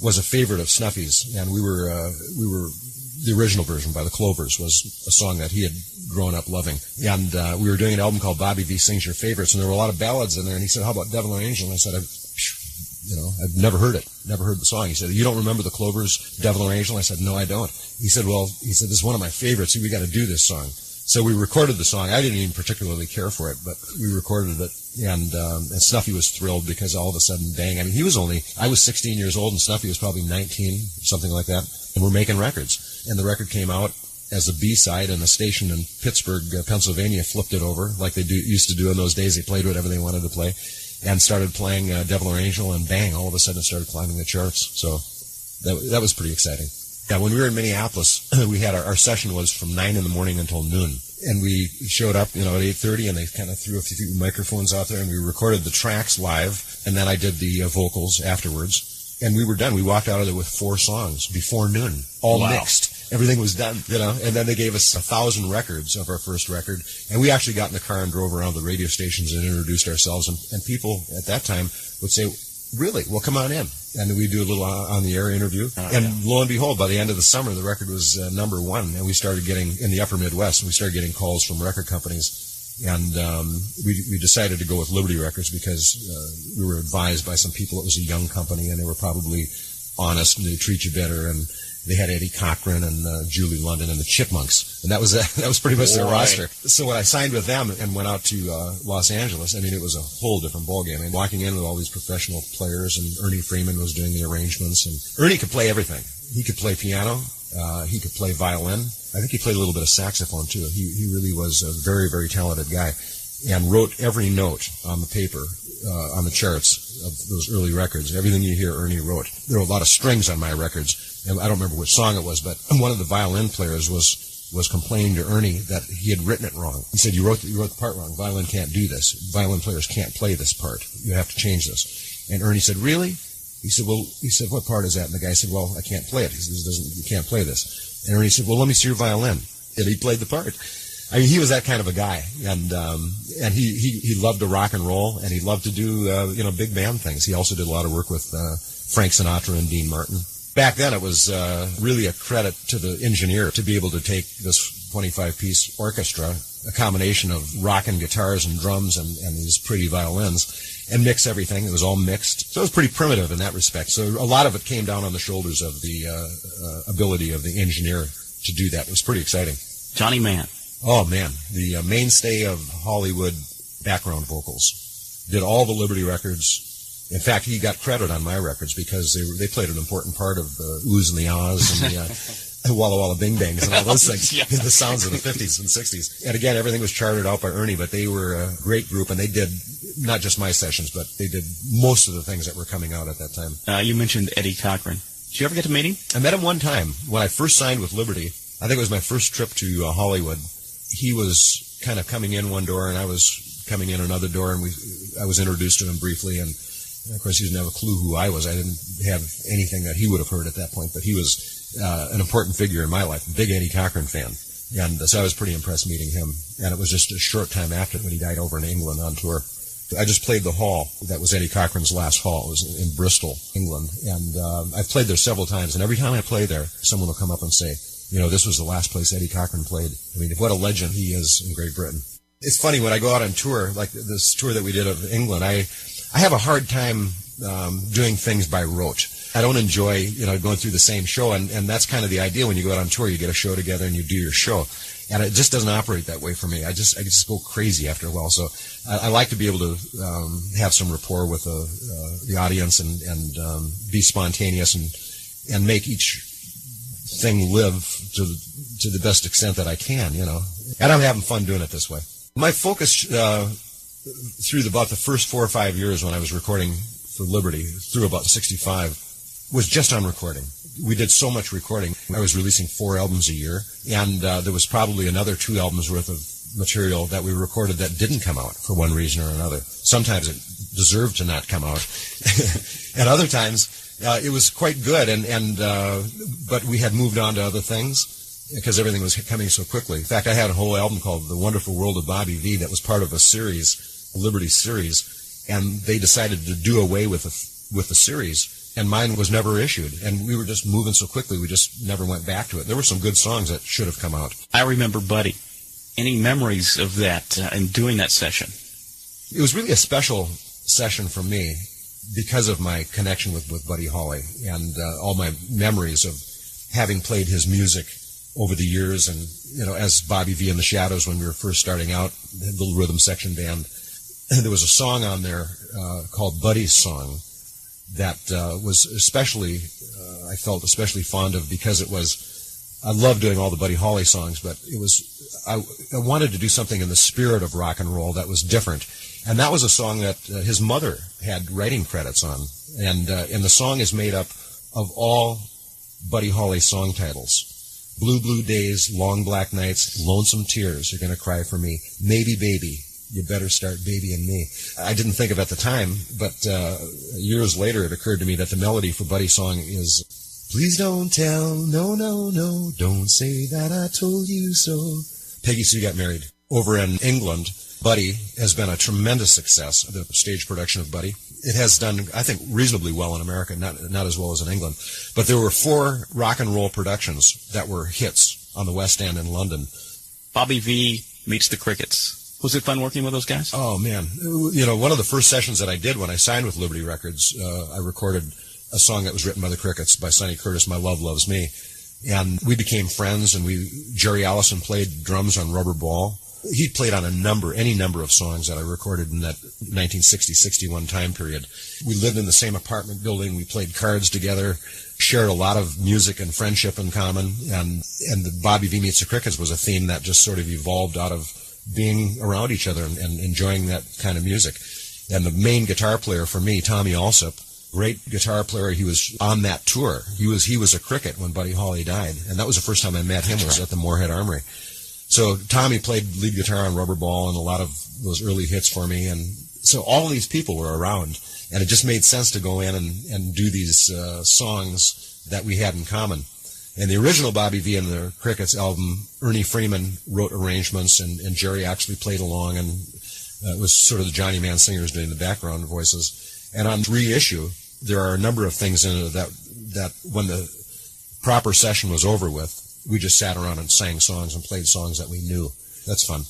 was a favorite of Snuffy's, and we were the original version by the Clovers was a song that he had grown up loving. And we were doing an album called Bobby Vee Sings Your Favorites, and there were a lot of ballads in there, and he said, how about Devil or Angel? And I said, I've never heard it, never heard the song. He said, you don't remember the Clovers, Devil or Angel? I said, no, I don't. He said, this is one of my favorites. We got to do this song. So we recorded the song. I didn't even particularly care for it, but we recorded it, and Snuffy was thrilled because all of a sudden, bang, I was 16 years old, and Snuffy was probably 19, something like that, and we're making records. And the record came out as a B-side, and a station in Pittsburgh, Pennsylvania flipped it over like they used to do in those days. They played whatever they wanted to play and started playing Devil or Angel, and bang, all of a sudden it started climbing the charts. So that was pretty exciting. Yeah, when we were in Minneapolis, we had our session was from 9 in the morning until noon. And we showed up, at 8:30, and they kind of threw a few microphones out there, and we recorded the tracks live, and then I did the vocals afterwards. And we were done. We walked out of there with 4 songs before noon, all mixed. Everything was done, and then they gave us 1,000 records of our first record, and we actually got in the car and drove around the radio stations and introduced ourselves, and people at that time would say, really? Well, come on in. And we'd do a little on-the-air interview, and lo and behold, by the end of the summer, the record was number 1, and we started getting, in the upper Midwest, we started getting calls from record companies, and we decided to go with Liberty Records because we were advised by some people it was a young company, and they were probably honest, and they'd treat you better, and they had Eddie Cochran and Julie London and the Chipmunks, and that was pretty much their roster. So when I signed with them and went out to Los Angeles, it was a whole different ballgame. And walking in with all these professional players, and Ernie Freeman was doing the arrangements, and Ernie could play everything. He could play piano, he could play violin. I think he played a little bit of saxophone too. He really was a very, very talented guy, and wrote every note on the paper. On the charts of those early records. Everything you hear, Ernie wrote. There were a lot of strings on my records, and I don't remember which song it was, but one of the violin players was complaining to Ernie that he had written it wrong. He said, you wrote the part wrong. Violin can't do this. Violin players can't play this part. You have to change this. And Ernie said, really? He said, what part is that? And the guy said, well, I can't play it. He said, you can't play this. And Ernie said, well, let me see your violin. And he played the part. He was that kind of a guy, and he loved to rock and roll, and he loved to do big band things. He also did a lot of work with Frank Sinatra and Dean Martin. Back then, it was really a credit to the engineer to be able to take this 25-piece orchestra, a combination of rock and guitars and drums and these pretty violins, and mix everything. It was all mixed, so it was pretty primitive in that respect. So a lot of it came down on the shoulders of the ability of the engineer to do that. It was pretty exciting. Johnny Mann. Oh, man, the mainstay of Hollywood background vocals. Did all the Liberty records. In fact, he got credit on my records because they played an important part of the oohs and the ahs and the Walla Walla Bing Bangs and all those things, the sounds of the 50s and 60s. And again, everything was charted out by Ernie, but they were a great group, and they did not just my sessions, but they did most of the things that were coming out at that time. You mentioned Eddie Cochran. Did you ever get to meet him? I met him one time when I first signed with Liberty. I think it was my first trip to Hollywood. He was kind of coming in one door, and I was coming in another door, and I was introduced to him briefly, and of course he didn't have a clue who I was. I didn't have anything that he would have heard at that point, but he was an important figure in my life, a big Eddie Cochran fan, and so I was pretty impressed meeting him, and it was just a short time after when he died over in England on tour. I just played the hall. That was Eddie Cochran's last hall. It was in Bristol, England. And I've played there several times, and every time I play there, someone will come up and say, you know, this was the last place Eddie Cochran played. I mean, what a legend he is in Great Britain. It's funny, when I go out on tour, like this tour that we did of England, I have a hard time doing things by rote. I don't enjoy, you know, going through the same show, and that's kind of the idea when you go out on tour. You get a show together and you do your show. And it just doesn't operate that way for me. I just go crazy after a while. So I like to be able to have some rapport with the audience and be spontaneous and make each thing live to the best extent that I can, you know. And I'm having fun doing it this way. My focus through about the first 4 or 5 years when I was recording for Liberty, through about 65, was just on recording. We did so much recording. I was releasing 4 albums a year, and there was probably another 2 albums worth of material that we recorded that didn't come out for one reason or another. Sometimes it deserved to not come out, and other times it was quite good. But we had moved on to other things because everything was coming so quickly. In fact, I had a whole album called The Wonderful World of Bobby Vee that was part of a series, a Liberty series, and they decided to do away with the series. And mine was never issued, and we were just moving so quickly, we just never went back to it. There were some good songs that should have come out. I remember Buddy. Any memories of that and doing that session? It was really a special session for me because of my connection with Buddy Holly and all my memories of having played his music over the years. And, you know, as Bobby Vee and the Shadows, when we were first starting out, the little rhythm section band, there was a song on there called Buddy's Song that was especially, I felt especially fond of because it was, I love doing all the Buddy Holly songs, but it was, I wanted to do something in the spirit of rock and roll that was different. And that was a song that his mother had writing credits on. And the song is made up of all Buddy Holly song titles. Blue, Blue Days, Long Black Nights, Lonesome Tears, You're Gonna Cry for Me, Maybe Baby, You Better Start Babying Me. I didn't think of it at the time, but years later it occurred to me that the melody for Buddy's song is, please don't tell, no, no, no, don't say that I told you so. Peggy Sue Got Married. Over in England, Buddy has been a tremendous success, the stage production of Buddy. It has done, I think, reasonably well in America, not as well as in England. But there were 4 rock and roll productions that were hits on the West End in London. Bobby Vee meets the Crickets. Was it fun working with those guys? Oh, man. You know, one of the first sessions that I did when I signed with Liberty Records, I recorded a song that was written by the Crickets, by Sonny Curtis, My Love Loves Me. And we became friends, and Jerry Allison played drums on Rubber Ball. He played on any number of songs that I recorded in that 1960-61 time period. We lived in the same apartment building. We played cards together, shared a lot of music and friendship in common. And the Bobby Vee Meets the Crickets was a theme that just sort of evolved out of being around each other and enjoying that kind of music. And the main guitar player for me, Tommy Alsop, great guitar player. He was on that tour. He was a Cricket when Buddy Holly died. And that was the first time I met him, was at the Moorhead Armory. So Tommy played lead guitar on Rubber Ball and a lot of those early hits for me. And so all of these people were around. And it just made sense to go in and do these songs that we had in common. And the original Bobby Vee and the Crickets album, Ernie Freeman wrote arrangements, and Jerry actually played along, and it was sort of the Johnny Mann singers doing the background voices. And on reissue, there are a number of things in it that when the proper session was over with, we just sat around and sang songs and played songs that we knew. That's fun.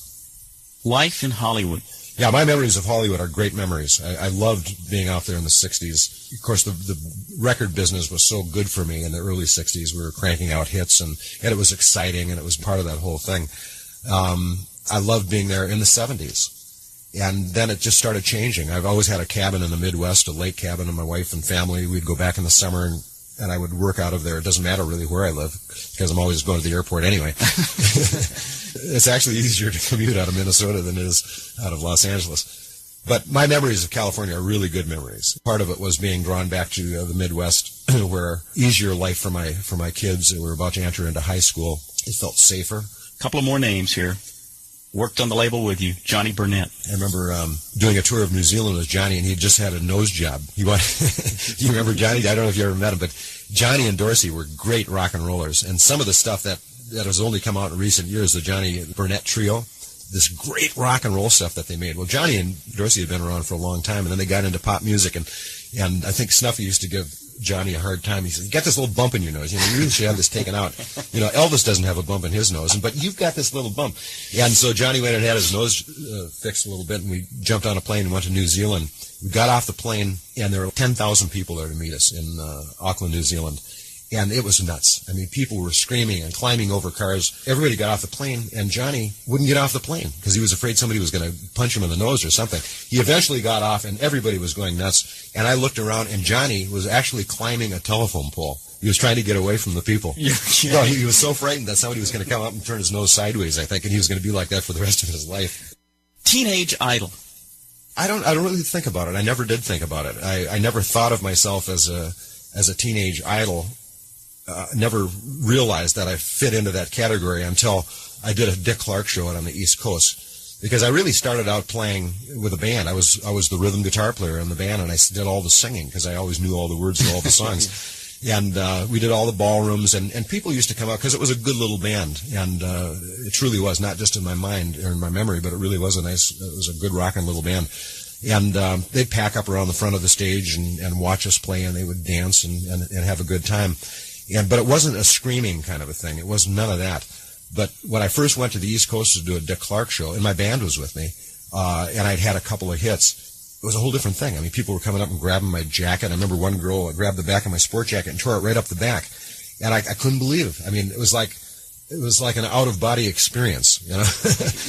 Life in Hollywood. Yeah, my memories of Hollywood are great memories. I loved being out there in the 60s. Of course, the record business was so good for me in the early 60s. We were cranking out hits, and it was exciting, and it was part of that whole thing. I loved being there in the 70s. And then it just started changing. I've always had a cabin in the Midwest, a lake cabin, and my wife and family. We'd go back in the summer, and I would work out of there. It doesn't matter really where I live, because I'm always going to the airport anyway. It's actually easier to commute out of Minnesota than it is out of Los Angeles. But my memories of California are really good memories. Part of it was being drawn back to the Midwest, where easier life for my kids who were about to enter into high school. It felt safer. A couple of more names here. Worked on the label with you, Johnny Burnett. I remember doing a tour of New Zealand with Johnny, and he just had a nose job. You remember Johnny? I don't know if you ever met him, but Johnny and Dorsey were great rock and rollers. And some of the stuff that has only come out in recent years, the Johnny Burnett Trio, this great rock and roll stuff that they made. Well, Johnny and Dorsey had been around for a long time, and then they got into pop music, and I think Snuffy used to give Johnny a hard time. He said, "You got this little bump in your nose. You really should have this taken out. Elvis doesn't have a bump in his nose, but you've got this little bump." And so Johnny went and had his nose fixed a little bit, and we jumped on a plane and went to New Zealand. We got off the plane, and there were 10,000 people there to meet us in Auckland, New Zealand. And it was nuts. I mean, people were screaming and climbing over cars. Everybody got off the plane, and Johnny wouldn't get off the plane because he was afraid somebody was going to punch him in the nose or something. He eventually got off, and everybody was going nuts. And I looked around, and Johnny was actually climbing a telephone pole. He was trying to get away from the people. Well, he was so frightened that somebody was going to come up and turn his nose sideways, I think, and he was going to be like that for the rest of his life. Teenage idol. I don't really think about it. I never did think about it. I never thought of myself as a teenage idol. Never realized that I fit into that category until I did a Dick Clark show out on the East Coast. Because I really started out playing with a band. I was the rhythm guitar player in the band, and I did all the singing because I always knew all the words to all the songs. And we did all the ballrooms, and people used to come out because it was a good little band, and it truly was, not just in my mind or in my memory, but it really was it was a good rockin' little band. And they'd pack up around the front of the stage and watch us play, and they would dance and have a good time. But it wasn't a screaming kind of a thing. It was none of that. But when I first went to the East Coast to do a Dick Clark show, and my band was with me, and I'd had a couple of hits, it was a whole different thing. I mean, people were coming up and grabbing my jacket. I remember one girl grabbed the back of my sport jacket and tore it right up the back. And I couldn't believe it. I mean, it was like an out-of-body experience, you know.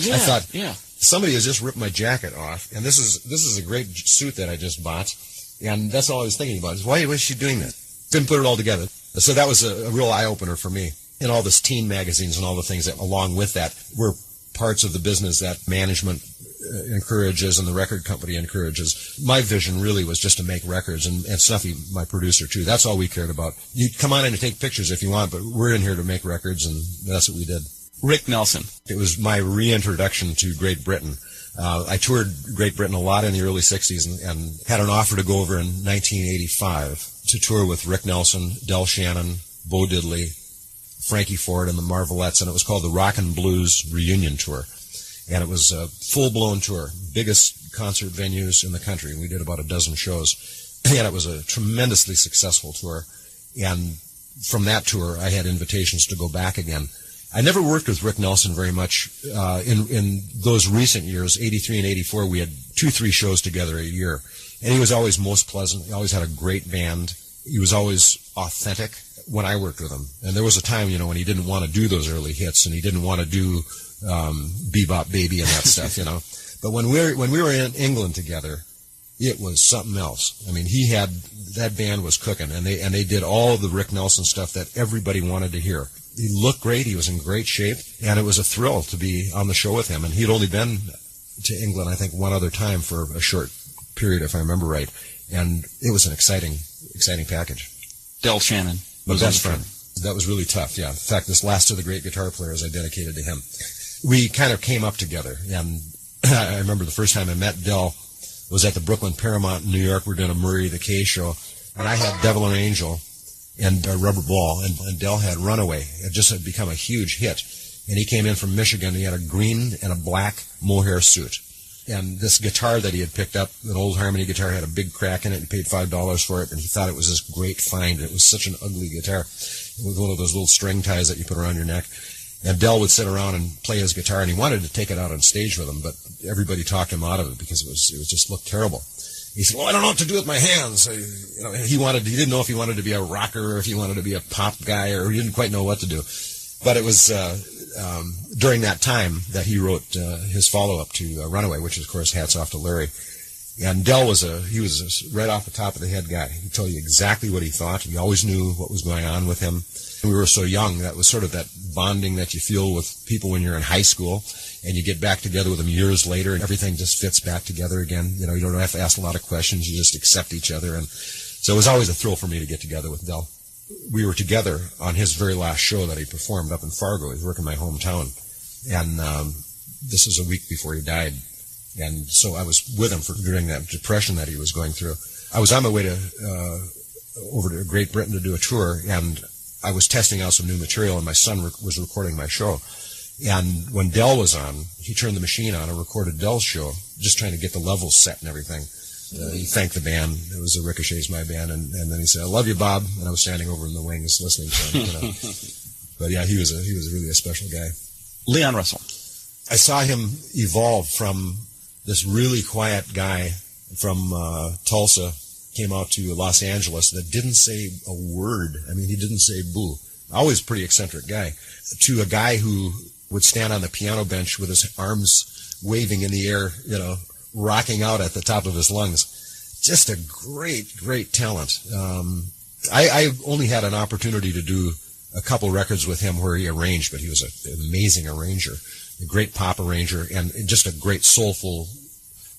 Yeah, I thought, yeah. Somebody has just ripped my jacket off, and this is a great suit that I just bought. And that's all I was thinking about, is why was she doing that? Didn't put it all together. So that was a real eye-opener for me. And all this teen magazines and all the things that, along with that, were parts of the business that management encourages and the record company encourages. My vision really was just to make records, and Snuffy, my producer, too. That's all we cared about. You come on in and take pictures if you want, but we're in here to make records, and that's what we did. Rick Nelson. It was my reintroduction to Great Britain. I toured Great Britain a lot in the early 60s and had an offer to go over in 1985 to tour with Rick Nelson, Del Shannon, Bo Diddley, Frankie Ford, and the Marvelettes, and it was called the Rock and Blues Reunion Tour. And it was a full-blown tour, biggest concert venues in the country, and we did about a dozen shows. And it was a tremendously successful tour. And from that tour, I had invitations to go back again. I never worked with Rick Nelson very much. In those recent years, 83 and 84, we had 2-3 shows together a year. And he was always most pleasant. He always had a great band. He was always authentic when I worked with him. And there was a time, you know, when he didn't want to do those early hits, and he didn't want to do Bebop Baby and that stuff, you know. But when we were in England together, it was something else. I mean, that band was cooking, and they did all the Rick Nelson stuff that everybody wanted to hear. He looked great. He was in great shape, and it was a thrill to be on the show with him. And he'd only been to England, I think, one other time for a short period, if I remember right. And it was an exciting package. Del Shannon. My best friend. That was really tough, yeah. In fact, this last of the great guitar players I dedicated to him. We kind of came up together, and I remember the first time I met Del was at the Brooklyn Paramount in New York. We were doing a Murray the K show, and I had Devil or Angel and Rubber Ball, and Del had Runaway. It just had become a huge hit. And he came in from Michigan. He had a green and a black mohair suit. And this guitar that he had picked up, an old Harmony guitar, had a big crack in it. He paid $5 for it, and he thought it was this great find. It was such an ugly guitar with one of those little string ties that you put around your neck. And Del would sit around and play his guitar, and he wanted to take it out on stage with him, but everybody talked him out of it because it was just looked terrible. He said, "Well, I don't know what to do with my hands." So, you know, he didn't know if he wanted to be a rocker or if he wanted to be a pop guy, or he didn't quite know what to do. But it was during that time that he wrote his follow-up to Runaway, which is, of course, hats off to Larry. And Del was a right off the top of the head guy. He'd tell you exactly what he thought. He always knew what was going on with him. We were so young. That was sort of that bonding that you feel with people when you're in high school, and you get back together with them years later, and everything just fits back together again. You know, you don't have to ask a lot of questions. You just accept each other. And so it was always a thrill for me to get together with Del. We were together on his very last show that he performed up in Fargo. He was working in my hometown. And this was a week before he died. And so I was with him during that depression that he was going through. I was on my way to over to Great Britain to do a tour, and I was testing out some new material, and my son was recording my show. And when Del was on, he turned the machine on and recorded Del's show, just trying to get the levels set and everything. He thanked the band. It was the Ricochets, my band, and then he said, "I love you, Bob." And I was standing over in the wings listening to him. But yeah, he was really a special guy. Leon Russell. I saw him evolve from this really quiet guy from Tulsa, came out to Los Angeles that didn't say a word. I mean, he didn't say boo. Always a pretty eccentric guy. To a guy who would stand on the piano bench with his arms waving in the air, rocking out at the top of his lungs. Just a great, great talent. I only had an opportunity to do a couple records with him where he arranged, but he was an amazing arranger, a great pop arranger, and just a great soulful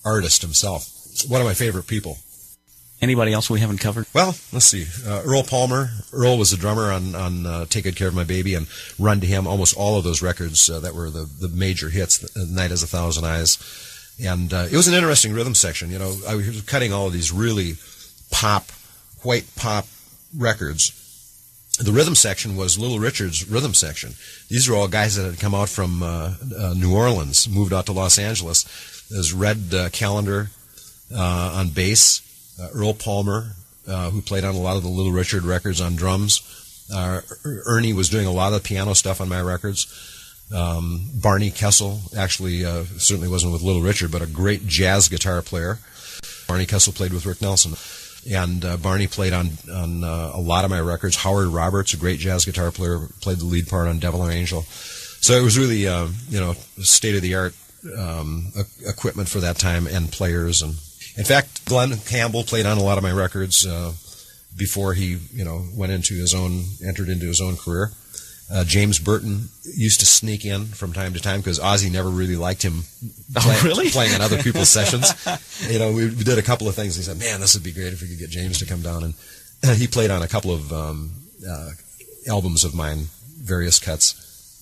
artist himself. One of my favorite people. Anybody else we haven't covered? Well, let's see. Earl Palmer. Earl was the drummer on Take Good Care of My Baby, and Run to Him, almost all of those records that were the major hits, Night Has a Thousand Eyes. And it was an interesting rhythm section. I was cutting all of these really white pop records. The rhythm section was Little Richard's rhythm section. These are all guys that had come out from New Orleans, moved out to Los Angeles. There's Red Callender on bass, Earl Palmer, who played on a lot of the Little Richard records on drums. Ernie was doing a lot of the piano stuff on my records. Barney Kessel actually certainly wasn't with Little Richard, but a great jazz guitar player. Barney Kessel played with Rick Nelson. And Barney played on a lot of my records. Howard Roberts, a great jazz guitar player, played the lead part on Devil or Angel. So it was really, state-of-the-art equipment for that time and players. And in fact, Glenn Campbell played on a lot of my records before he, entered into his own career. James Burton used to sneak in from time to time because Ozzy never really liked him playing on other people's sessions. We did a couple of things. And he said, "Man, this would be great if we could get James to come down." And he played on a couple of albums of mine, various cuts.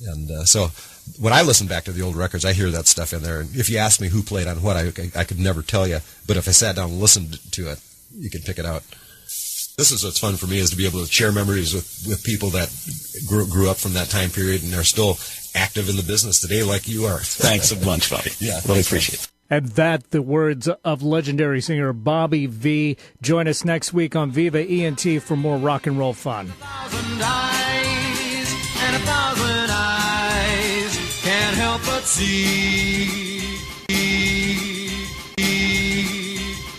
And so when I listen back to the old records, I hear that stuff in there. And if you ask me who played on what, I could never tell you. But if I sat down and listened to it, you could pick it out. This is what's fun for me, is to be able to share memories with people that grew up from that time period and are still active in the business today like you are. Thanks a bunch, Bobby. Yeah. Really appreciate it. And that, the words of legendary singer Bobby Vee. Join us next week on Viva ENT for more rock and roll fun. 1,000 eyes and 1,000 eyes can't help but see.